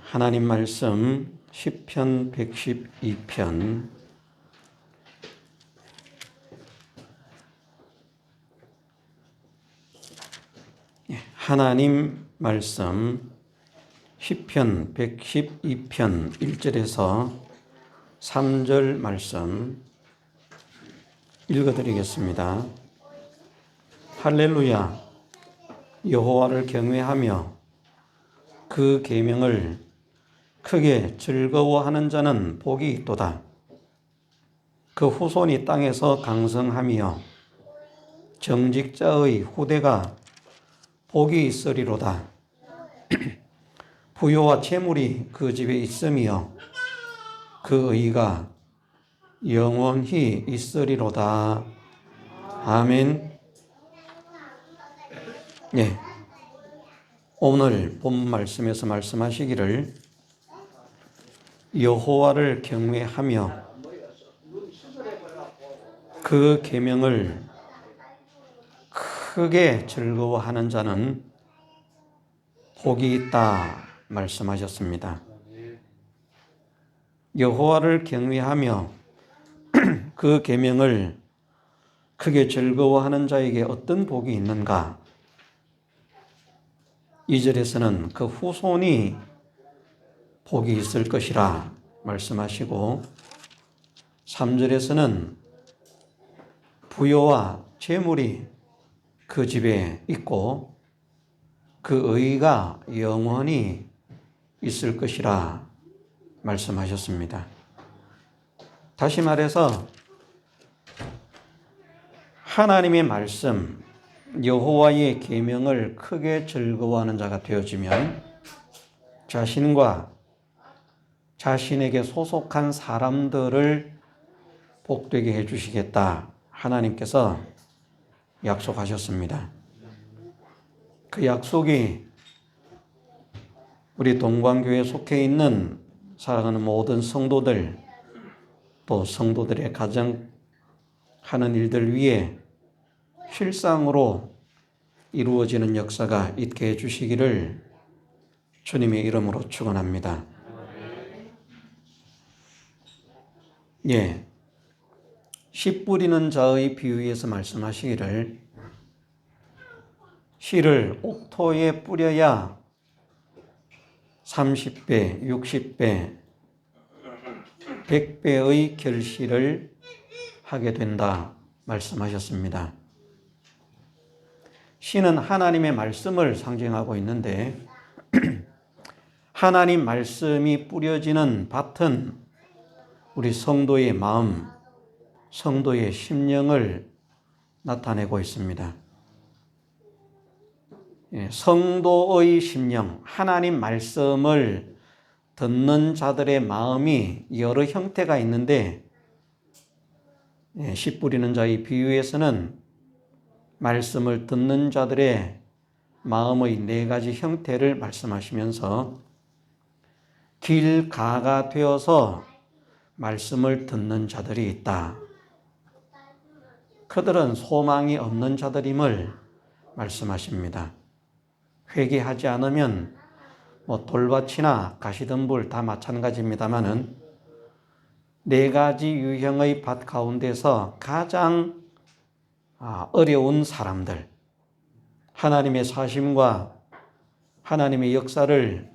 하나님 말씀 시편 112편 하나님 말씀 시편 112편 1절에서 3절 말씀 읽어드리겠습니다. 할렐루야, 여호와를 경외하며 그 계명을 크게 즐거워하는 자는 복이 있도다. 그 후손이 땅에서 강성하며 정직자의 후대가 복이 있으리로다. 부요와 재물이 그 집에 있으며 그 의가 영원히 있으리로다. 아멘. 오늘 본 말씀에서 말씀하시기를 여호와를 경외하며 그 계명을 크게 즐거워하는 자는 복이 있다 말씀하셨습니다. 여호와를 경외하며 그 계명을 크게 즐거워하는 자에게 어떤 복이 있는가? 2절에서는 그 후손이 복이 있을 것이라 말씀하시고 3절에서는 부요와 재물이 그 집에 있고 그 의가 영원히 있을 것이라 말씀하셨습니다. 다시 말해서 하나님의 말씀, 여호와의 계명을 크게 즐거워하는 자가 되어지면 자신과 자신에게 소속한 사람들을 복되게 해주시겠다 하나님께서 약속하셨습니다. 그 약속이 우리 동광교회에 속해 있는 사랑하는 모든 성도들, 또 성도들의 가정 하는 일들 위에 실상으로 이루어지는 역사가 있게 해주시기를 주님의 이름으로 축원합니다. 씨 뿌리는 자의 비유에서 말씀하시기를 씨를 옥토에 뿌려야 30배, 60배, 100배의 결실을 하게 된다 말씀하셨습니다. 씨는 하나님의 말씀을 상징하고 있는데 하나님 말씀이 뿌려지는 밭은 우리 성도의 마음, 성도의 심령을 나타내고 있습니다. 성도의 심령, 하나님 말씀을 듣는 자들의 마음이 여러 형태가 있는데 씨 뿌리는 자의 비유에서는 말씀을 듣는 자들의 마음의 4가지 형태를 말씀하시면서 길가가 되어서 말씀을 듣는 자들이 있다. 그들은 소망이 없는 자들임을 말씀하십니다. 회개하지 않으면 돌밭이나 가시덤불 다 마찬가지입니다마는 4가지 유형의 밭 가운데서 가장 어려운 사람들, 하나님의 사심과 하나님의 역사를,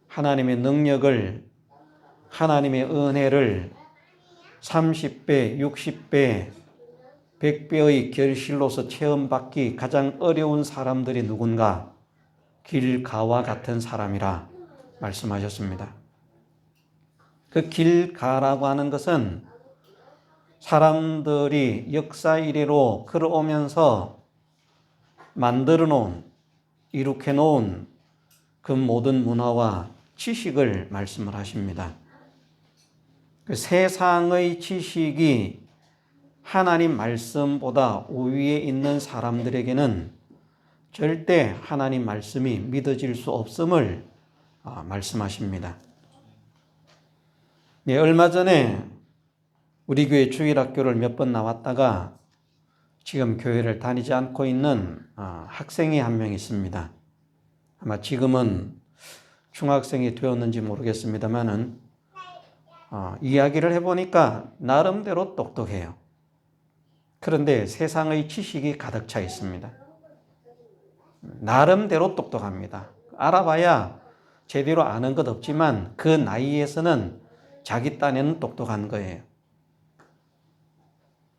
하나님의 능력을, 하나님의 은혜를 30배, 60배, 100배의 결실로서 체험받기 가장 어려운 사람들이 누군가? 길가와 같은 사람이라 말씀하셨습니다. 그 길가라고 하는 것은 사람들이 역사 이래로 걸어오면서 만들어 놓은, 이룩해 놓은 그 모든 문화와 지식을 말씀을 하십니다. 그 세상의 지식이 하나님 말씀보다 우위에 있는 사람들에게는 절대 하나님 말씀이 믿어질 수 없음을 말씀하십니다. 얼마 전에 우리 교회 주일학교를 몇 번 나왔다가 지금 교회를 다니지 않고 있는 학생이 한 명 있습니다. 아마 지금은 중학생이 되었는지 모르겠습니다만은 이야기를 해보니까 나름대로 똑똑해요. 그런데 세상의 지식이 가득 차 있습니다. 나름대로 똑똑합니다. 알아봐야 제대로 아는 것 없지만 그 나이에서는 자기 딴에는 똑똑한 거예요.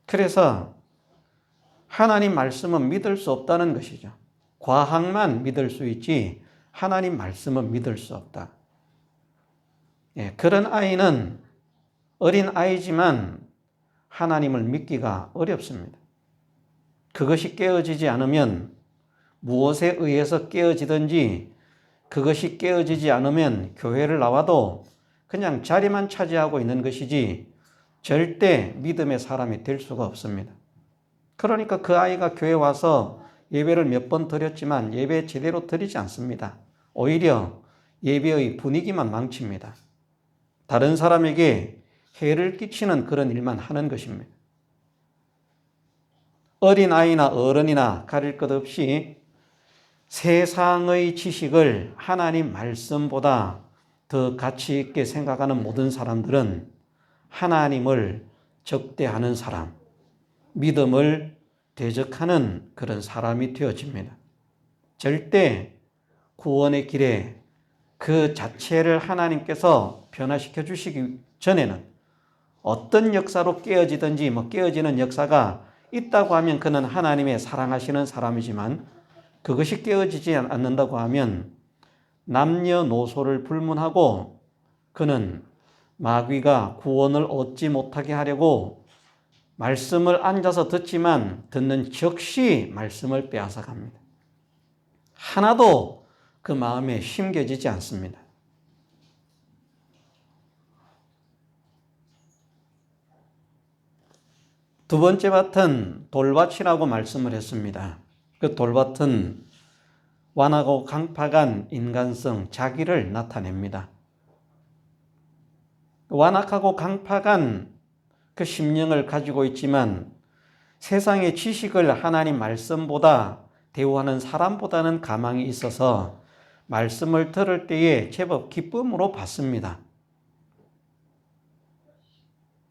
그래서 하나님 말씀은 믿을 수 없다는 것이죠. 과학만 믿을 수 있지 하나님 말씀은 믿을 수 없다. 그런 아이는 어린 아이지만 하나님을 믿기가 어렵습니다. 그것이 깨어지지 않으면 무엇에 의해서 깨어지든지 그것이 깨어지지 않으면 교회를 나와도 그냥 자리만 차지하고 있는 것이지 절대 믿음의 사람이 될 수가 없습니다. 그러니까 그 아이가 교회 와서 예배를 몇 번 드렸지만 예배 제대로 드리지 않습니다. 오히려 예배의 분위기만 망칩니다. 다른 사람에게 해를 끼치는 그런 일만 하는 것입니다. 어린아이나 어른이나 가릴 것 없이 세상의 지식을 하나님 말씀보다 더 가치 있게 생각하는 모든 사람들은 하나님을 적대하는 사람, 믿음을 대적하는 그런 사람이 되어집니다. 절대 구원의 길에 그 자체를 하나님께서 변화시켜 주시기 전에는 어떤 역사로 깨어지든지 깨어지는 역사가 있다고 하면 그는 하나님의 사랑하시는 사람이지만 그것이 깨어지지 않는다고 하면 남녀노소를 불문하고 그는 마귀가 구원을 얻지 못하게 하려고 말씀을 앉아서 듣지만 듣는 즉시 말씀을 빼앗아 갑니다. 하나도 그 마음에 심겨지지 않습니다. 두 번째 밭은 돌밭이라고 말씀을 했습니다. 그 돌밭은 완악하고 강팍한 인간성, 자기를 나타냅니다. 완악하고 강팍한 그 심령을 가지고 있지만 세상의 지식을 하나님 말씀보다 대우하는 사람보다는 가망이 있어서 말씀을 들을 때에 제법 기쁨으로 받습니다.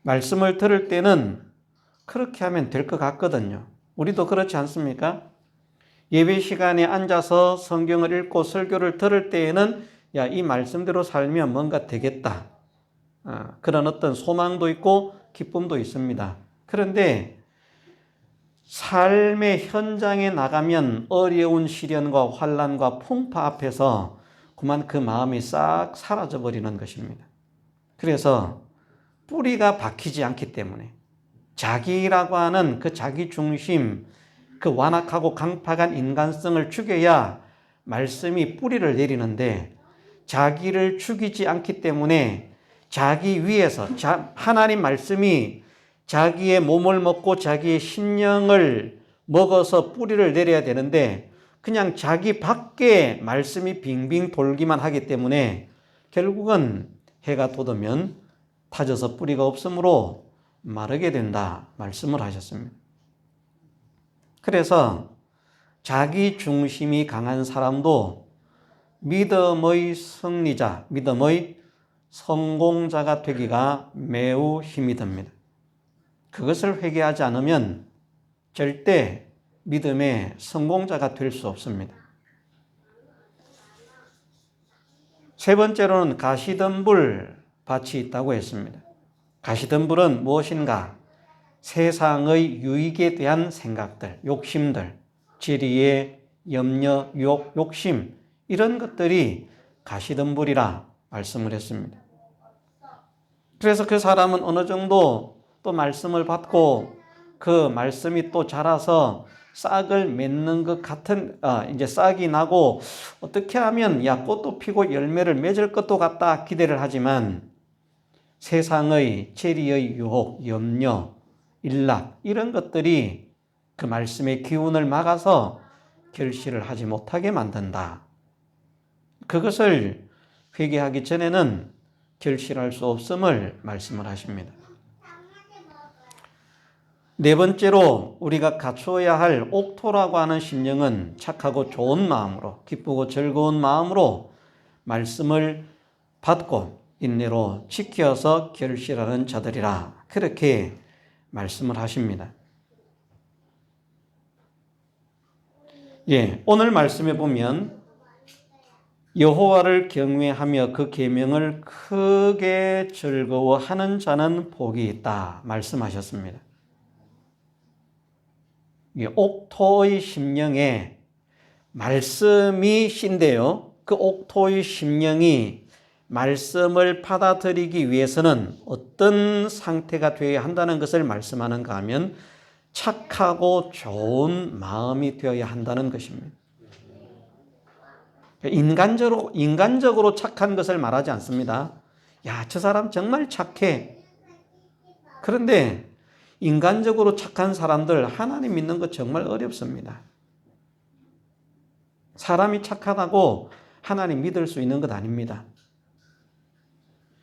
말씀을 들을 때는 그렇게 하면 될 것 같거든요. 우리도 그렇지 않습니까? 예배 시간에 앉아서 성경을 읽고 설교를 들을 때에는 이 말씀대로 살면 뭔가 되겠다. 그런 어떤 소망도 있고 기쁨도 있습니다. 그런데 삶의 현장에 나가면 어려운 시련과 환난과 풍파 앞에서 그만 그 마음이 싹 사라져 버리는 것입니다. 그래서 뿌리가 박히지 않기 때문에 자기라고 하는 그 자기 중심, 그 완악하고 강팍한 인간성을 죽여야 말씀이 뿌리를 내리는데 자기를 죽이지 않기 때문에 자기 위에서 하나님 말씀이 자기의 몸을 먹고 자기의 심령을 먹어서 뿌리를 내려야 되는데 그냥 자기 밖에 말씀이 빙빙 돌기만 하기 때문에 결국은 해가 돋으면 타져서 뿌리가 없으므로 마르게 된다 말씀을 하셨습니다. 그래서 자기 중심이 강한 사람도 믿음의 승리자, 믿음의 성공자가 되기가 매우 힘이 듭니다. 그것을 회개하지 않으면 절대 믿음의 성공자가 될 수 없습니다. 세 번째로는 가시덤불 밭이 있다고 했습니다. 가시덤불은 무엇인가? 세상의 유익에 대한 생각들, 욕심들, 지리의 염려, 유혹, 욕심 이런 것들이 가시덤불이라 말씀을 했습니다. 그래서 그 사람은 어느 정도 또 말씀을 받고 그 말씀이 또 자라서 싹을 맺는 것 같은 이제 싹이 나고 어떻게 하면 꽃도 피고 열매를 맺을 것도 같다 기대를 하지만 세상의 재리의 유혹, 염려, 일락 이런 것들이 그 말씀의 기운을 막아서 결실을 하지 못하게 만든다. 그것을 회개하기 전에는 결실할 수 없음을 말씀을 하십니다. 네 번째로 우리가 갖추어야 할 옥토라고 하는 심령은 착하고 좋은 마음으로 기쁘고 즐거운 마음으로 말씀을 받고 인내로 지켜서 결실하는 자들이라 그렇게 말씀을 하십니다. 오늘 말씀에 보면 여호와를 경외하며 그 계명을 크게 즐거워하는 자는 복이 있다 말씀하셨습니다. 옥토의 심령에 말씀이 신데요. 그 옥토의 심령이 말씀을 받아들이기 위해서는 어떤 상태가 되어야 한다는 것을 말씀하는가 하면 착하고 좋은 마음이 되어야 한다는 것입니다. 인간적으로 착한 것을 말하지 않습니다. 야, 저 사람 정말 착해. 그런데 인간적으로 착한 사람들 하나님 믿는 거 정말 어렵습니다. 사람이 착하다고 하나님 믿을 수 있는 것 아닙니다.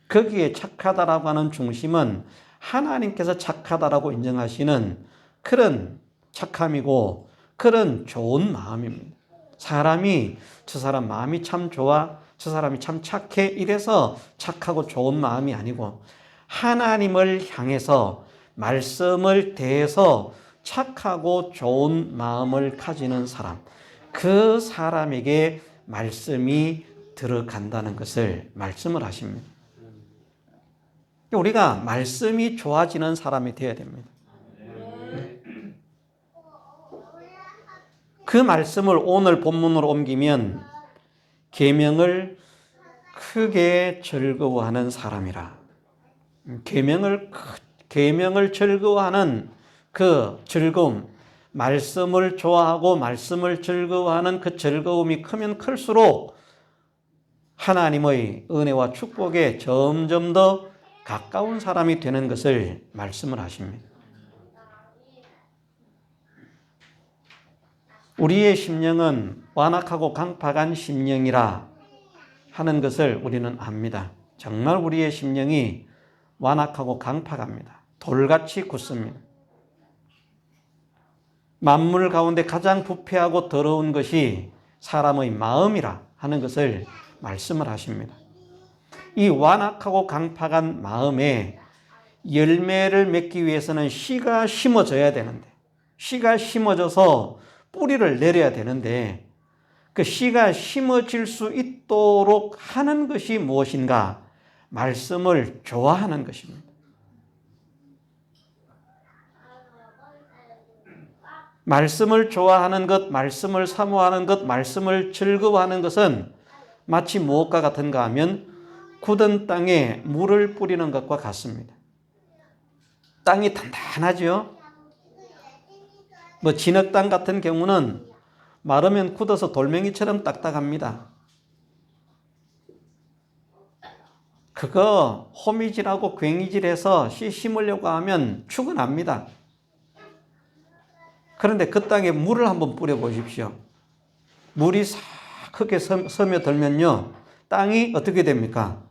거기에 착하다라고 하는 중심은 하나님께서 착하다라고 인정하시는 그런 착함이고 그런 좋은 마음입니다. 사람이 저 사람 마음이 참 좋아, 저 사람이 참 착해 이래서 착하고 좋은 마음이 아니고 하나님을 향해서 말씀을 대해서 착하고 좋은 마음을 가지는 사람, 그 사람에게 말씀이 들어간다는 것을 말씀을 하십니다. 우리가 말씀이 좋아지는 사람이 되어야 됩니다. 그 말씀을 오늘 본문으로 옮기면 계명을 크게 즐거워하는 사람이라. 계명을 즐거워하는 그 즐거움, 말씀을 좋아하고 말씀을 즐거워하는 그 즐거움이 크면 클수록 하나님의 은혜와 축복에 점점 더 가까운 사람이 되는 것을 말씀을 하십니다. 우리의 심령은 완악하고 강팍한 심령이라 하는 것을 우리는 압니다. 정말 우리의 심령이 완악하고 강팍합니다. 돌같이 굳습니다. 만물 가운데 가장 부패하고 더러운 것이 사람의 마음이라 하는 것을 말씀을 하십니다. 이 완악하고 강팍한 마음에 열매를 맺기 위해서는 씨가 심어져야 되는데, 씨가 심어져서 뿌리를 내려야 되는데, 그 씨가 심어질 수 있도록 하는 것이 무엇인가? 말씀을 좋아하는 것입니다. 말씀을 좋아하는 것, 말씀을 사모하는 것, 말씀을 즐거워하는 것은 마치 무엇과 같은가 하면 굳은 땅에 물을 뿌리는 것과 같습니다. 땅이 단단하죠? 진흙땅 같은 경우는 마르면 굳어서 돌멩이처럼 딱딱합니다. 그거 호미질하고 괭이질해서 씨 심으려고 하면 죽어납니다. 그런데 그 땅에 물을 한번 뿌려보십시오. 물이 싹 크게 스며들면요, 땅이 어떻게 됩니까?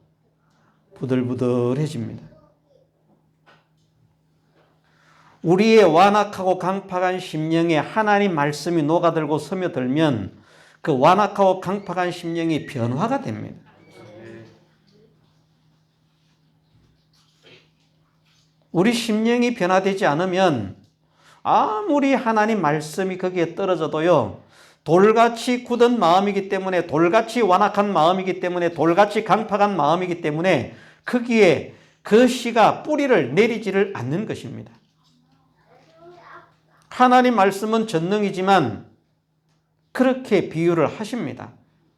부들부들해집니다. 우리의 완악하고 강팍한 심령에 하나님 말씀이 녹아들고 스며들면 그 완악하고 강팍한 심령이 변화가 됩니다. 우리 심령이 변화되지 않으면 아무리 하나님 말씀이 거기에 떨어져도요, 돌같이 굳은 마음이기 때문에, 돌같이 완악한 마음이기 때문에, 돌같이 강팍한 마음이기 때문에 거기에 그 씨가 뿌리를 내리지를 않는 것입니다. 하나님 말씀은 전능이지만 그렇게 비유를 하십니다.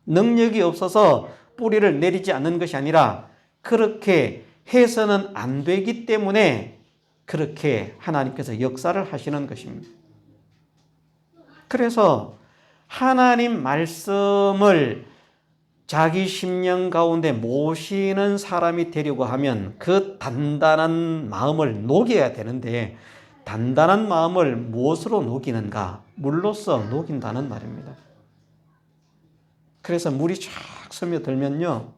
능력이 없어서 뿌리를 내리지 않는 것이 아니라 그렇게 해서는 안 되기 때문에 그렇게 하나님께서 역사를 하시는 것입니다. 그래서 하나님 말씀을 자기 심령 가운데 모시는 사람이 되려고 하면 그 단단한 마음을 녹여야 되는데, 단단한 마음을 무엇으로 녹이는가? 물로써 녹인다는 말입니다. 그래서 물이 쫙 스며들면요,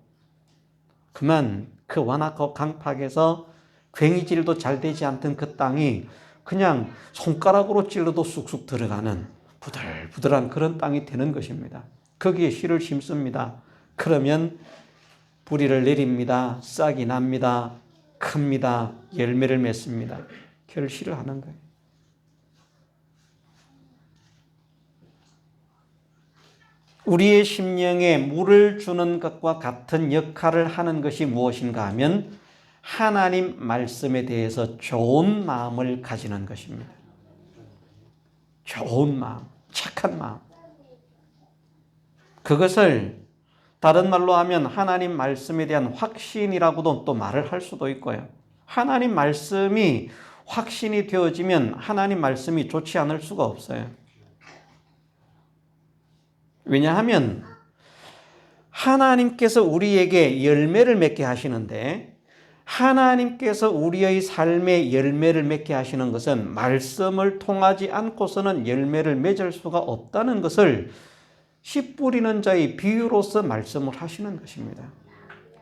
그만 그 완악하고 강팍에서 괭이질도 잘 되지 않던 그 땅이 그냥 손가락으로 찔러도 쑥쑥 들어가는 부들부들한 그런 땅이 되는 것입니다. 거기에 씨를 심습니다. 그러면 뿌리를 내립니다. 싹이 납니다. 큽니다. 열매를 맺습니다. 결실을 하는 거예요. 우리의 심령에 물을 주는 것과 같은 역할을 하는 것이 무엇인가 하면 하나님 말씀에 대해서 좋은 마음을 가지는 것입니다. 좋은 마음, 착한 마음. 그것을 다른 말로 하면 하나님 말씀에 대한 확신이라고도 또 말을 할 수도 있고요. 하나님 말씀이 확신이 되어지면 하나님 말씀이 좋지 않을 수가 없어요. 왜냐하면 하나님께서 우리에게 열매를 맺게 하시는데 하나님께서 우리의 삶에 열매를 맺게 하시는 것은 말씀을 통하지 않고서는 열매를 맺을 수가 없다는 것을 씨 뿌리는 자의 비유로서 말씀을 하시는 것입니다.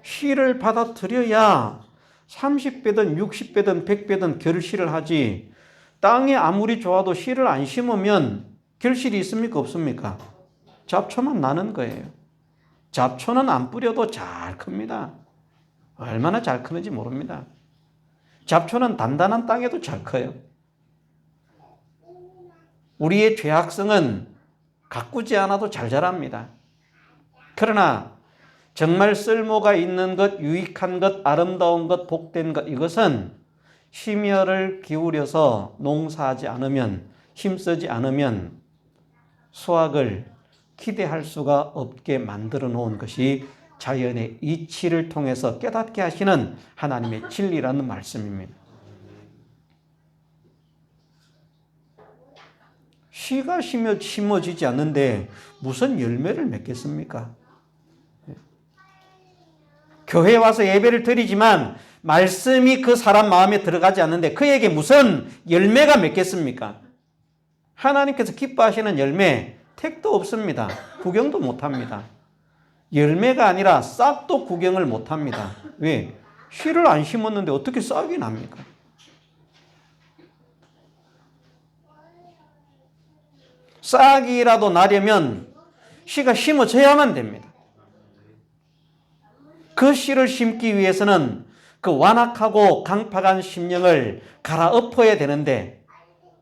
씨를 받아들여야 30배든 60배든 100배든 결실을 하지 땅이 아무리 좋아도 씨를 안 심으면 결실이 있습니까? 없습니까? 잡초만 나는 거예요. 잡초는 안 뿌려도 잘 큽니다. 얼마나 잘 크는지 모릅니다. 잡초는 단단한 땅에도 잘 커요. 우리의 죄악성은 가꾸지 않아도 잘 자랍니다. 그러나 정말 쓸모가 있는 것, 유익한 것, 아름다운 것, 복된 것, 이것은 심혈을 기울여서 농사하지 않으면, 힘쓰지 않으면 수확을 기대할 수가 없게 만들어 놓은 것이 자연의 이치를 통해서 깨닫게 하시는 하나님의 진리라는 말씀입니다. 씨가 심어지지 않는데 무슨 열매를 맺겠습니까? 교회에 와서 예배를 드리지만 말씀이 그 사람 마음에 들어가지 않는데 그에게 무슨 열매가 맺겠습니까? 하나님께서 기뻐하시는 열매 택도 없습니다. 구경도 못합니다. 열매가 아니라 싹도 구경을 못합니다. 왜? 씨를 안 심었는데 어떻게 싹이 납니까? 싹이라도 나려면 씨가 심어져야만 됩니다. 그 씨를 심기 위해서는 그 완악하고 강팍한 심령을 갈아엎어야 되는데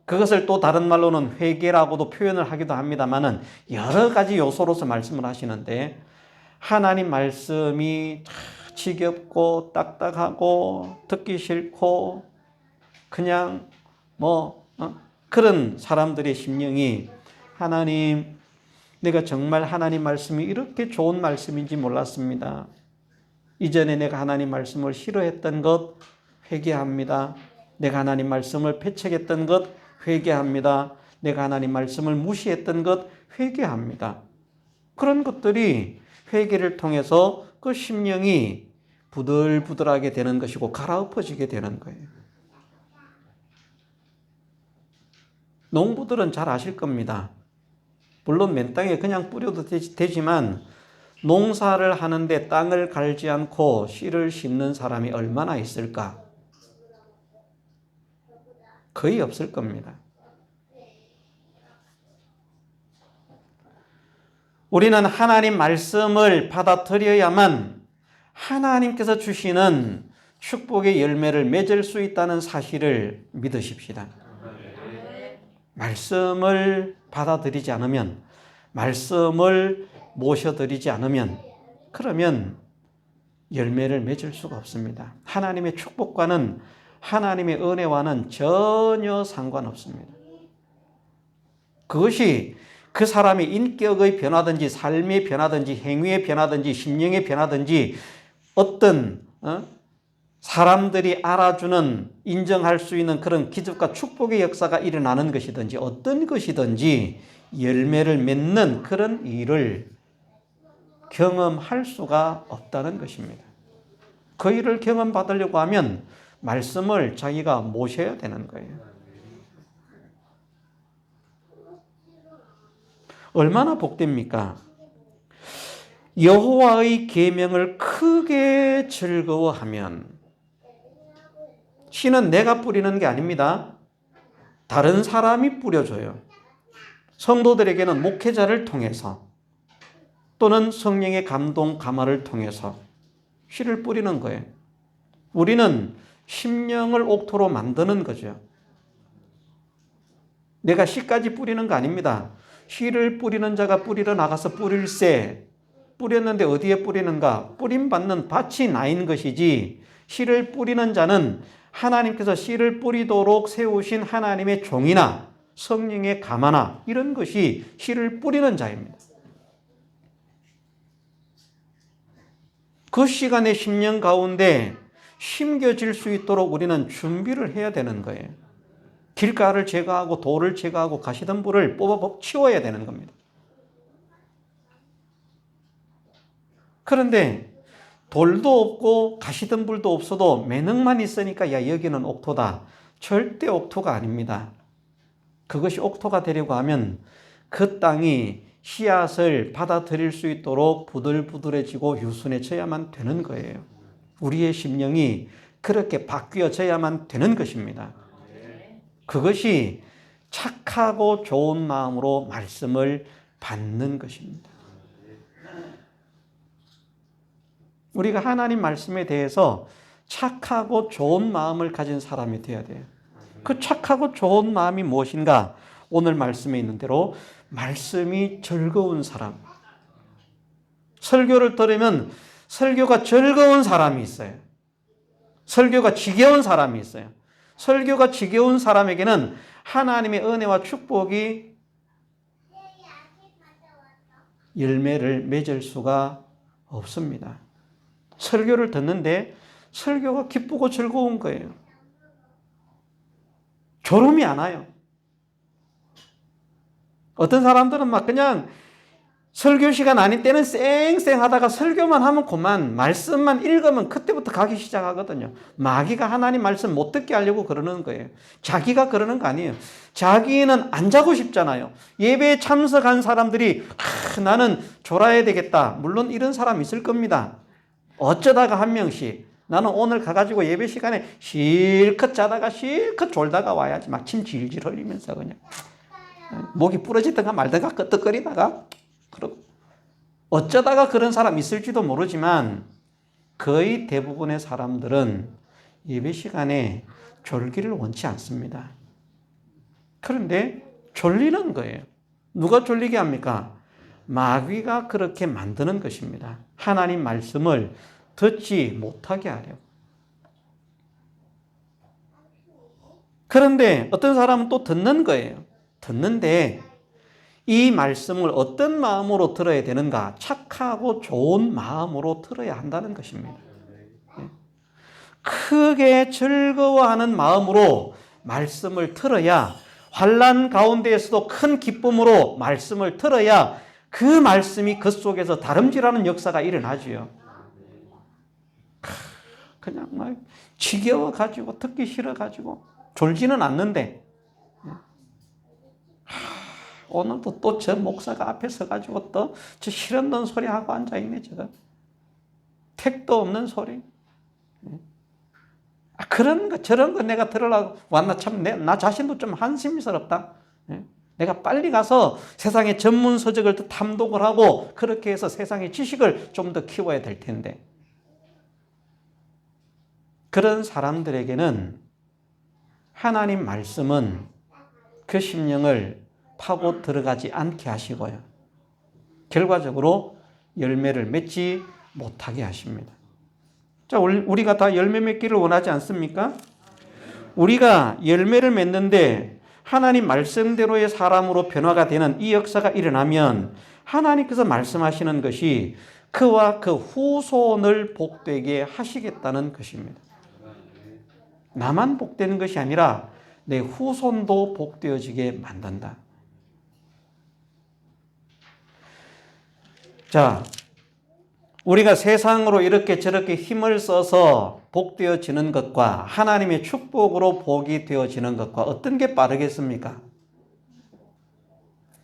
그것을 또 다른 말로는 회개라고도 표현을 하기도 합니다만은 여러 가지 요소로서 말씀을 하시는데 하나님 말씀이 지겹고 딱딱하고 듣기 싫고 그냥 그런 사람들의 심령이 하나님, 내가 정말 하나님 말씀이 이렇게 좋은 말씀인지 몰랐습니다. 이전에 내가 하나님 말씀을 싫어했던 것 회개합니다. 내가 하나님 말씀을 배척했던 것 회개합니다. 내가 하나님 말씀을 무시했던 것 회개합니다. 그런 것들이 회개를 통해서 그 심령이 부들부들하게 되는 것이고 갈아엎어지게 되는 거예요. 농부들은 잘 아실 겁니다. 물론 맨 땅에 그냥 뿌려도 되지만 농사를 하는데 땅을 갈지 않고 씨를 심는 사람이 얼마나 있을까? 거의 없을 겁니다. 우리는 하나님 말씀을 받아들여야만 하나님께서 주시는 축복의 열매를 맺을 수 있다는 사실을 믿으십시다. 말씀을 받아들이지 않으면, 말씀을 모셔드리지 않으면, 그러면 열매를 맺을 수가 없습니다. 하나님의 축복과는, 하나님의 은혜와는 전혀 상관없습니다. 그것이 그 사람의 인격의 변화든지, 삶의 변화든지, 행위의 변화든지, 심령의 변화든지, 어떤 사람들이 알아주는, 인정할 수 있는 그런 기적과 축복의 역사가 일어나는 것이든지 어떤 것이든지 열매를 맺는 그런 일을 경험할 수가 없다는 것입니다. 그 일을 경험받으려고 하면 말씀을 자기가 모셔야 되는 거예요. 얼마나 복됩니까? 여호와의 계명을 크게 즐거워하면, 씨는 내가 뿌리는 게 아닙니다. 다른 사람이 뿌려줘요. 성도들에게는 목회자를 통해서 또는 성령의 감동, 감화를 통해서 씨를 뿌리는 거예요. 우리는 심령을 옥토로 만드는 거죠. 내가 씨까지 뿌리는 거 아닙니다. 씨를 뿌리는 자가 뿌리러 나가서 뿌릴새. 뿌렸는데 어디에 뿌리는가? 뿌림받는 밭이 나인 것이지, 씨를 뿌리는 자는 하나님께서 씨를 뿌리도록 세우신 하나님의 종이나 성령의 감화나 이런 것이 씨를 뿌리는 자입니다. 그 씨가 내 심령 가운데 심겨질 수 있도록 우리는 준비를 해야 되는 거예요. 길가를 제거하고 돌을 제거하고 가시덤불을 뽑아 치워야 되는 겁니다. 그런데 돌도 없고 가시덤불도 없어도 매능만 있으니까 야 여기는 옥토다. 절대 옥토가 아닙니다. 그것이 옥토가 되려고 하면 그 땅이 씨앗을 받아들일 수 있도록 부들부들해지고 유순해져야만 되는 거예요. 우리의 심령이 그렇게 바뀌어져야만 되는 것입니다. 그것이 착하고 좋은 마음으로 말씀을 받는 것입니다. 우리가 하나님 말씀에 대해서 착하고 좋은 마음을 가진 사람이 되어야 돼요. 그 착하고 좋은 마음이 무엇인가? 오늘 말씀에 있는 대로 말씀이 즐거운 사람. 설교를 들으면 설교가 즐거운 사람이 있어요. 설교가 지겨운 사람이 있어요. 설교가 지겨운 사람에게는 하나님의 은혜와 축복이 열매를 맺을 수가 없습니다. 설교를 듣는데 설교가 기쁘고 즐거운 거예요. 졸음이 안 와요. 어떤 사람들은 막 그냥 설교 시간 아닌 때는 쌩쌩하다가 설교만 하면 그만, 말씀만 읽으면 그때부터 가기 시작하거든요. 마귀가 하나님 말씀 못 듣게 하려고 그러는 거예요. 자기가 그러는 거 아니에요. 자기는 안 자고 싶잖아요. 예배에 참석한 사람들이 나는 졸아야 되겠다. 물론 이런 사람 있을 겁니다. 어쩌다가 한 명씩 나는 오늘 가가지고 예배 시간에 실컷 자다가 실컷 졸다가 와야지. 막 침 질질 흘리면서 그냥 목이 부러지든가 말든가 끄떡거리다가 그러고, 어쩌다가 그런 사람 있을지도 모르지만 거의 대부분의 사람들은 예배 시간에 졸기를 원치 않습니다. 그런데 졸리는 거예요. 누가 졸리게 합니까? 마귀가 그렇게 만드는 것입니다. 하나님 말씀을 듣지 못하게 하려고. 그런데 어떤 사람은 또 듣는 거예요. 듣는데 이 말씀을 어떤 마음으로 들어야 되는가? 착하고 좋은 마음으로 들어야 한다는 것입니다. 크게 즐거워하는 마음으로 말씀을 들어야, 환난 가운데에서도 큰 기쁨으로 말씀을 들어야 그 말씀이 그 속에서 다름질하는 역사가 일어나지요. 그냥 막 지겨워가지고 듣기 싫어가지고 졸지는 않는데 오늘도 또 저 목사가 앞에 서가지고 또 저 실없는 소리 하고 앉아있네, 저거. 택도 없는 소리. 그런 거, 저런 거 내가 들으려고 왔나 참, 나 자신도 좀 한심스럽다. 내가 빨리 가서 세상의 전문 서적을 더 탐독을 하고 그렇게 해서 세상의 지식을 좀 더 키워야 될 텐데. 그런 사람들에게는 하나님 말씀은 그 심령을 파고 들어가지 않게 하시고요. 결과적으로 열매를 맺지 못하게 하십니다. 자, 우리가 다 열매 맺기를 원하지 않습니까? 우리가 열매를 맺는데 하나님 말씀대로의 사람으로 변화가 되는 이 역사가 일어나면 하나님께서 말씀하시는 것이 그와 그 후손을 복되게 하시겠다는 것입니다. 나만 복되는 것이 아니라 내 후손도 복되어지게 만든다. 자, 우리가 세상으로 이렇게 저렇게 힘을 써서 복되어지는 것과 하나님의 축복으로 복이 되어지는 것과 어떤 게 빠르겠습니까?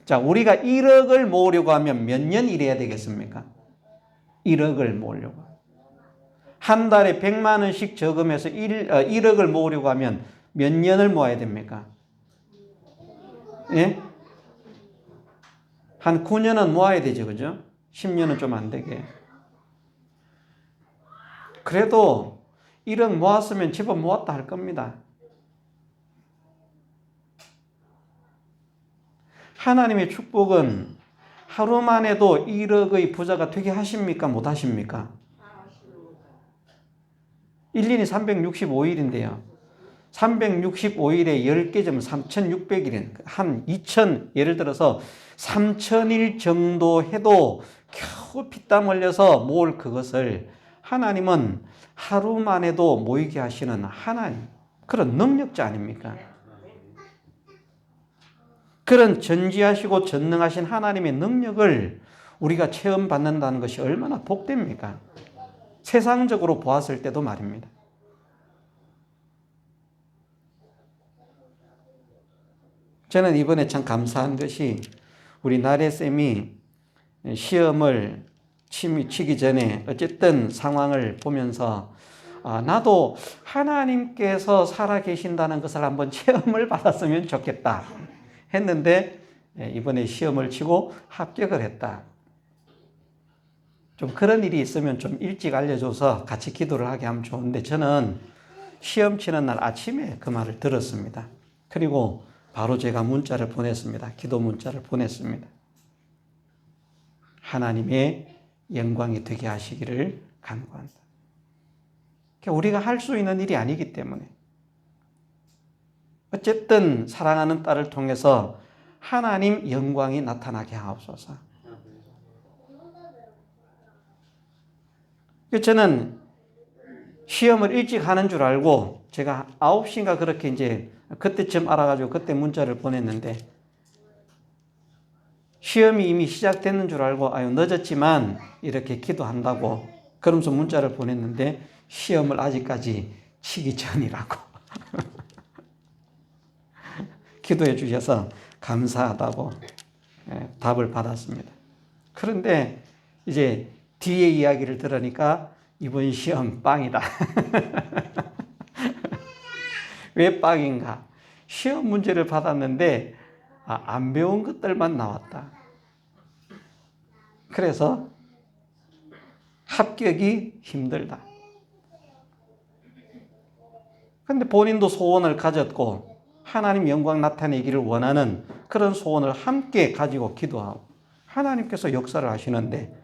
자, 우리가 1억을 모으려고 하면 몇 년 일해야 되겠습니까? 1억을 모으려고. 한 달에 100만 원씩 저금해서 1억을 모으려고 하면 몇 년을 모아야 됩니까? 예? 한 9년은 모아야 되죠, 그죠? 10년은 좀 안 되게. 그래도 1억 모았으면 제법 모았다 할 겁니다. 하나님의 축복은 하루 만에도 1억의 부자가 되게 하십니까? 못 하십니까? 1년이 365일인데요. 365일에 10개 점 3600일인 한 2000, 예를 들어서 3000일 정도 해도 겨우 피땀 흘려서 모을 그것을 하나님은 하루만 해도 모이게 하시는 하나님, 그런 능력자 아닙니까? 그런 전지하시고 전능하신 하나님의 능력을 우리가 체험받는다는 것이 얼마나 복됩니까? 세상적으로 보았을 때도 말입니다. 저는 이번에 참 감사한 것이 우리 나래쌤이 시험을 치기 전에 어쨌든 상황을 보면서 나도 하나님께서 살아계신다는 것을 한번 체험을 받았으면 좋겠다 했는데 이번에 시험을 치고 합격을 했다. 좀 그런 일이 있으면 좀 일찍 알려줘서 같이 기도를 하게 하면 좋은데 저는 시험 치는 날 아침에 그 말을 들었습니다. 그리고 바로 제가 문자를 보냈습니다. 기도 문자를 보냈습니다. 하나님의 영광이 되게 하시기를 간구한다. 우리가 할 수 있는 일이 아니기 때문에 어쨌든 사랑하는 딸을 통해서 하나님 영광이 나타나게 하옵소서. 저는 시험을 일찍 하는 줄 알고 제가 9시인가 그렇게 이제 그때쯤 알아가지고 그때 문자를 보냈는데 시험이 이미 시작됐는 줄 알고 늦었지만 이렇게 기도한다고 그러면서 문자를 보냈는데 시험을 아직까지 치기 전이라고 기도해 주셔서 감사하다고 답을 받았습니다. 그런데 이제 뒤에 이야기를 들으니까 이번 시험 빵이다. 왜 빵인가? 시험 문제를 받았는데 안 배운 것들만 나왔다. 그래서 합격이 힘들다. 그런데 본인도 소원을 가졌고 하나님 영광 나타내기를 원하는 그런 소원을 함께 가지고 기도하고 하나님께서 역사를 하시는데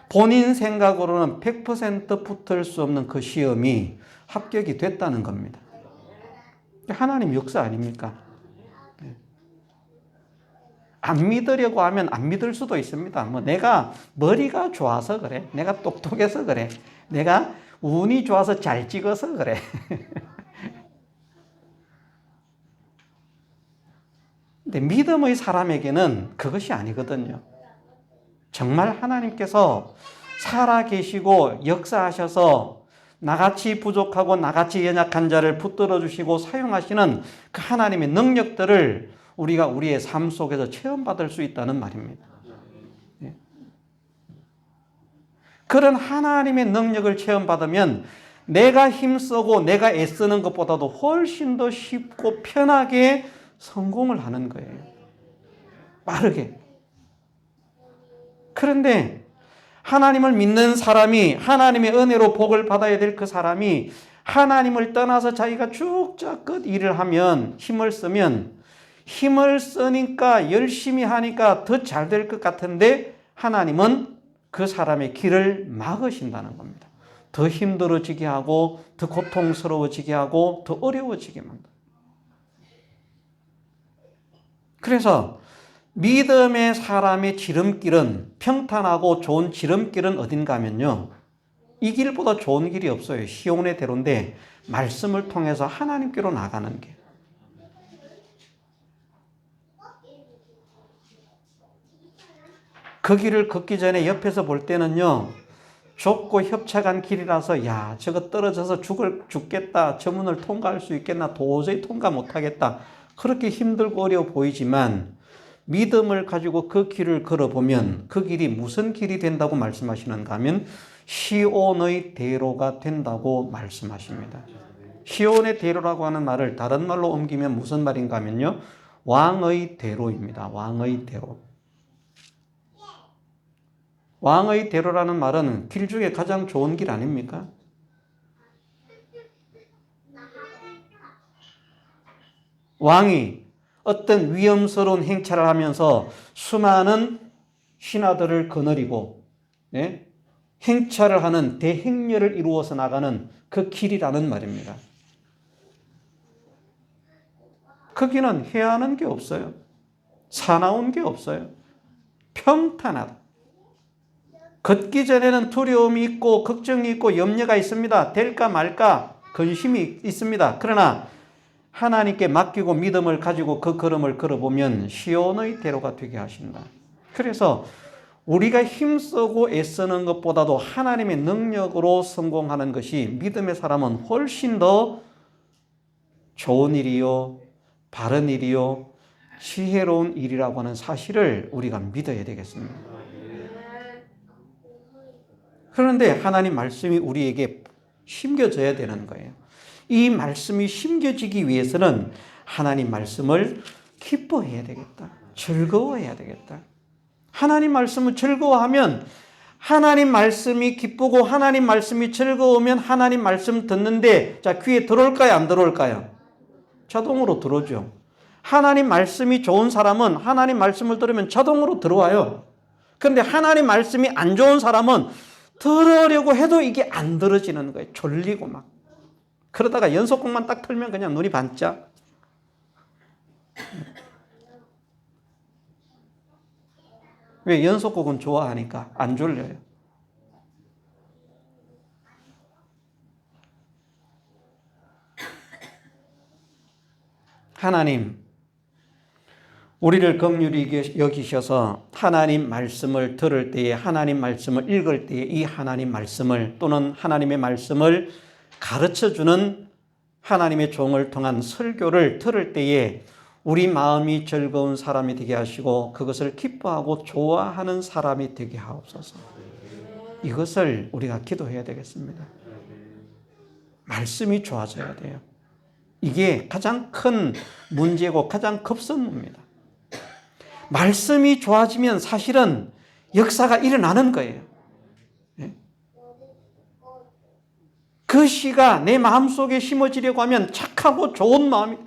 본인 생각으로는 100% 붙을 수 없는 그 시험이 합격이 됐다는 겁니다. 하나님 역사 아닙니까? 안 믿으려고 하면 안 믿을 수도 있습니다. 내가 머리가 좋아서 그래. 내가 똑똑해서 그래. 내가 운이 좋아서 잘 찍어서 그래. 근데 믿음의 사람에게는 그것이 아니거든요. 정말 하나님께서 살아계시고 역사하셔서 나같이 부족하고 나같이 연약한 자를 붙들어 주시고 사용하시는 그 하나님의 능력들을 우리가 우리의 삶 속에서 체험받을 수 있다는 말입니다. 그런 하나님의 능력을 체험받으면 내가 힘쓰고 내가 애쓰는 것보다도 훨씬 더 쉽고 편하게 성공을 하는 거예요. 빠르게. 그런데 하나님을 믿는 사람이 하나님의 은혜로 복을 받아야 될 그 사람이 하나님을 떠나서 자기가 쭉쭉 일을 하면 힘을 쓰면 힘을 쓰니까 열심히 하니까 더 잘 될 것 같은데 하나님은 그 사람의 길을 막으신다는 겁니다. 더 힘들어지게 하고 더 고통스러워지게 하고 더 어려워지게 만듭니다. 그래서 믿음의 사람의 지름길은 평탄하고 좋은 지름길은 어딘가 하면요. 이 길보다 좋은 길이 없어요. 시온의 대로인데 말씀을 통해서 하나님께로 나가는 길. 그 길을 걷기 전에 옆에서 볼 때는요. 좁고 협착한 길이라서 야 저거 떨어져서 죽겠다. 저 문을 통과할 수 있겠나. 도저히 통과 못하겠다. 그렇게 힘들고 어려워 보이지만 믿음을 가지고 그 길을 걸어보면 그 길이 무슨 길이 된다고 말씀하시는가 하면 시온의 대로가 된다고 말씀하십니다. 시온의 대로라고 하는 말을 다른 말로 옮기면 무슨 말인가 하면요. 왕의 대로입니다. 왕의 대로. 왕의 대로라는 말은 길 중에 가장 좋은 길 아닙니까? 왕이 어떤 위험스러운 행차를 하면서 수많은 신하들을 거느리고 행차를 하는 대행렬을 이루어서 나가는 그 길이라는 말입니다. 거기는 해하는 게 없어요. 사나운 게 없어요. 평탄하다. 걷기 전에는 두려움이 있고 걱정이 있고 염려가 있습니다. 될까 말까 근심이 있습니다. 그러나 하나님께 맡기고 믿음을 가지고 그 걸음을 걸어보면 시온의 대로가 되게 하신다. 그래서 우리가 힘쓰고 애쓰는 것보다도 하나님의 능력으로 성공하는 것이 믿음의 사람은 훨씬 더 좋은 일이요, 바른 일이요, 지혜로운 일이라고 하는 사실을 우리가 믿어야 되겠습니다. 그런데 하나님 말씀이 우리에게 심겨져야 되는 거예요. 이 말씀이 심겨지기 위해서는 하나님 말씀을 기뻐해야 되겠다. 즐거워해야 되겠다. 하나님 말씀을 즐거워하면 하나님 말씀이 기쁘고 하나님 말씀이 즐거우면 하나님 말씀 듣는데 자 귀에 들어올까요? 안 들어올까요? 자동으로 들어오죠. 하나님 말씀이 좋은 사람은 하나님 말씀을 들으면 자동으로 들어와요. 그런데 하나님 말씀이 안 좋은 사람은 들으려고 해도 이게 안 들어지는 거예요. 졸리고 막. 그러다가 연속곡만 딱 틀면 그냥 눈이 반짝. 왜? 연속곡은 좋아하니까 안 졸려요. 하나님, 우리를 긍휼히 여기셔서 하나님 말씀을 들을 때에, 하나님 말씀을 읽을 때에 이 하나님 말씀을 또는 하나님의 말씀을 가르쳐주는 하나님의 종을 통한 설교를 들을 때에 우리 마음이 즐거운 사람이 되게 하시고 그것을 기뻐하고 좋아하는 사람이 되게 하옵소서. 이것을 우리가 기도해야 되겠습니다. 말씀이 좋아져야 돼요. 이게 가장 큰 문제고 가장 급선무입니다. 말씀이 좋아지면 사실은 역사가 일어나는 거예요. 그 씨가 내 마음속에 심어지려고 하면 착하고 좋은 마음이,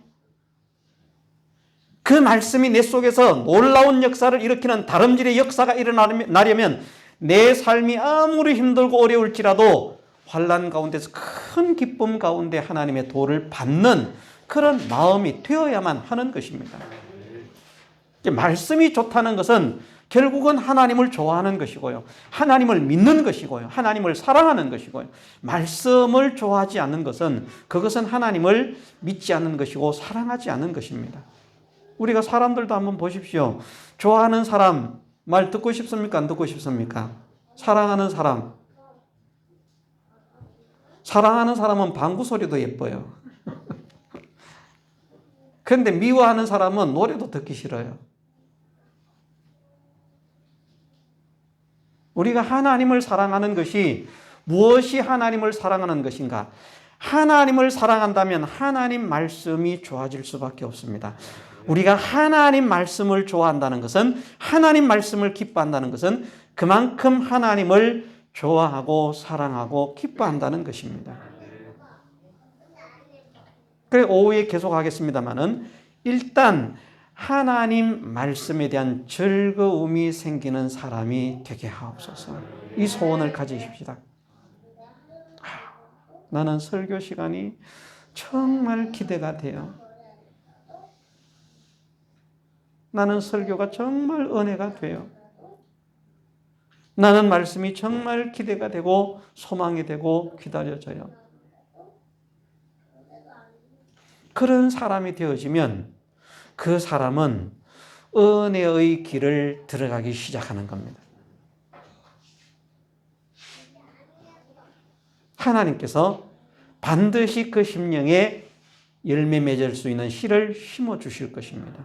그 말씀이 내 속에서 놀라운 역사를 일으키는 다름질의 역사가 일어나려면 내 삶이 아무리 힘들고 어려울지라도 환난 가운데서 큰 기쁨 가운데 하나님의 도를 받는 그런 마음이 되어야만 하는 것입니다. 말씀이 좋다는 것은 결국은 하나님을 좋아하는 것이고요. 하나님을 믿는 것이고요. 하나님을 사랑하는 것이고요. 말씀을 좋아하지 않는 것은 그것은 하나님을 믿지 않는 것이고 사랑하지 않는 것입니다. 우리가 사람들도 한번 보십시오. 좋아하는 사람 말 듣고 싶습니까? 안 듣고 싶습니까? 사랑하는 사람. 사랑하는 사람은 방구 소리도 예뻐요. 그런데 미워하는 사람은 노래도 듣기 싫어요. 우리가 하나님을 사랑하는 것이 무엇이 하나님을 사랑하는 것인가? 하나님을 사랑한다면 하나님 말씀이 좋아질 수밖에 없습니다. 우리가 하나님 말씀을 좋아한다는 것은, 하나님 말씀을 기뻐한다는 것은 그만큼 하나님을 좋아하고 사랑하고 기뻐한다는 것입니다. 그래 오후에 계속하겠습니다만은 일단 하나님 말씀에 대한 즐거움이 생기는 사람이 되게 하옵소서. 이 소원을 가지십시다. 나는 설교 시간이 정말 기대가 돼요. 나는 설교가 정말 은혜가 돼요. 나는 말씀이 정말 기대가 되고 소망이 되고 기다려져요. 그런 사람이 되어지면 그 사람은 은혜의 길을 들어가기 시작하는 겁니다. 하나님께서 반드시 그 심령에 열매 맺을 수 있는 씨를 심어 주실 것입니다.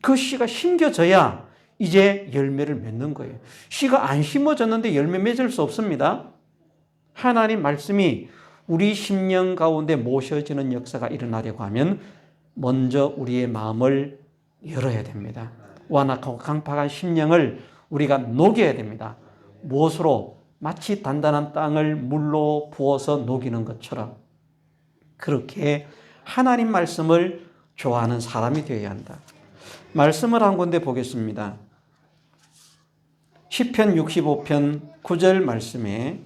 그 씨가 심겨져야 이제 열매를 맺는 거예요. 씨가 안 심어졌는데 열매 맺을 수 없습니다. 하나님 말씀이 우리 심령 가운데 모셔지는 역사가 일어나려고 하면 먼저 우리의 마음을 열어야 됩니다. 완악하고 강팍한 심령을 우리가 녹여야 됩니다. 무엇으로? 마치 단단한 땅을 물로 부어서 녹이는 것처럼 그렇게 하나님 말씀을 좋아하는 사람이 되어야 한다. 말씀을 한 군데 보겠습니다. 시편 65편 9절 말씀에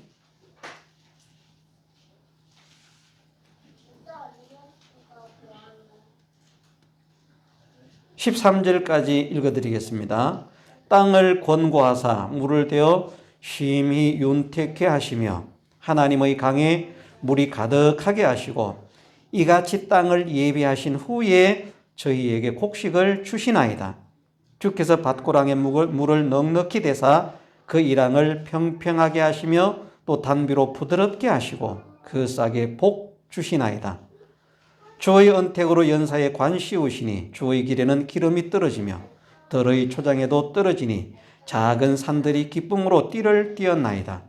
13절까지 읽어드리겠습니다. 땅을 권고하사 물을 대어 심히 윤택케 하시며 하나님의 강에 물이 가득하게 하시고 이같이 땅을 예비하신 후에 저희에게 곡식을 주시나이다. 주께서 밭고랑에 물을 넉넉히 대사 그 이랑을 평평하게 하시며 또 단비로 부드럽게 하시고 그 싹에 복 주시나이다. 주의 언택으로 연사에 관 씌우시니 주의 길에는 기름이 떨어지며 들의 초장에도 떨어지니 작은 산들이 기쁨으로 띠를 띄었나이다.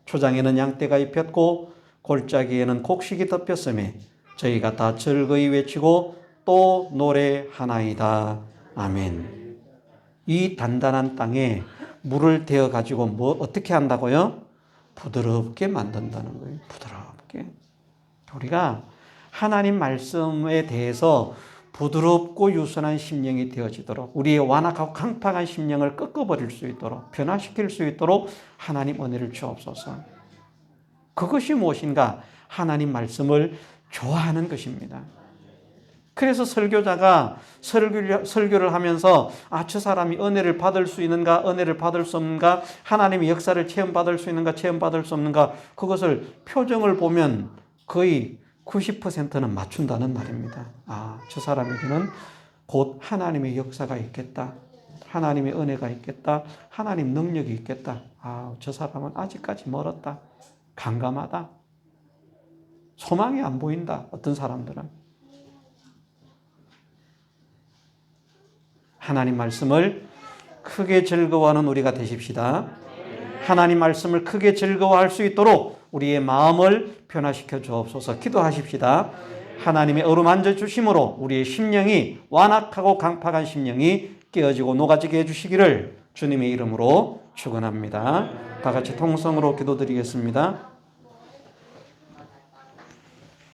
초장에는 양떼가 입혔고 골짜기에는 곡식이 덮였으며 저희가 다 즐거이 외치고 또 노래하나이다. 아멘. 이 단단한 땅에 물을 대어 가지고 어떻게 한다고요? 부드럽게 만든다는 거예요. 부드럽게. 우리가 하나님 말씀에 대해서 부드럽고 유순한 심령이 되어지도록 우리의 완악하고 강팍한 심령을 꺾어버릴 수 있도록 변화시킬 수 있도록 하나님 은혜를 주옵소서. 그것이 무엇인가? 하나님 말씀을 좋아하는 것입니다. 그래서 설교자가 설교를 하면서 저 사람이 은혜를 받을 수 있는가, 은혜를 받을 수 없는가, 하나님의 역사를 체험받을 수 있는가, 체험받을 수 없는가, 그것을 표정을 보면 거의 90%는 맞춘다는 말입니다. 저 사람에게는 곧 하나님의 역사가 있겠다. 하나님의 은혜가 있겠다. 하나님 능력이 있겠다. 저 사람은 아직까지 멀었다. 감감하다. 소망이 안 보인다. 어떤 사람들은. 하나님 말씀을 크게 즐거워하는 우리가 되십시다. 하나님 말씀을 크게 즐거워할 수 있도록 우리의 마음을 변화시켜 주옵소서. 기도하십시다. 하나님의 어루만져 주심으로 우리의 심령이 완악하고 강팍한 심령이 깨어지고 녹아지게 해주시기를 주님의 이름으로 축원합니다. 다 같이 통성으로 기도드리겠습니다.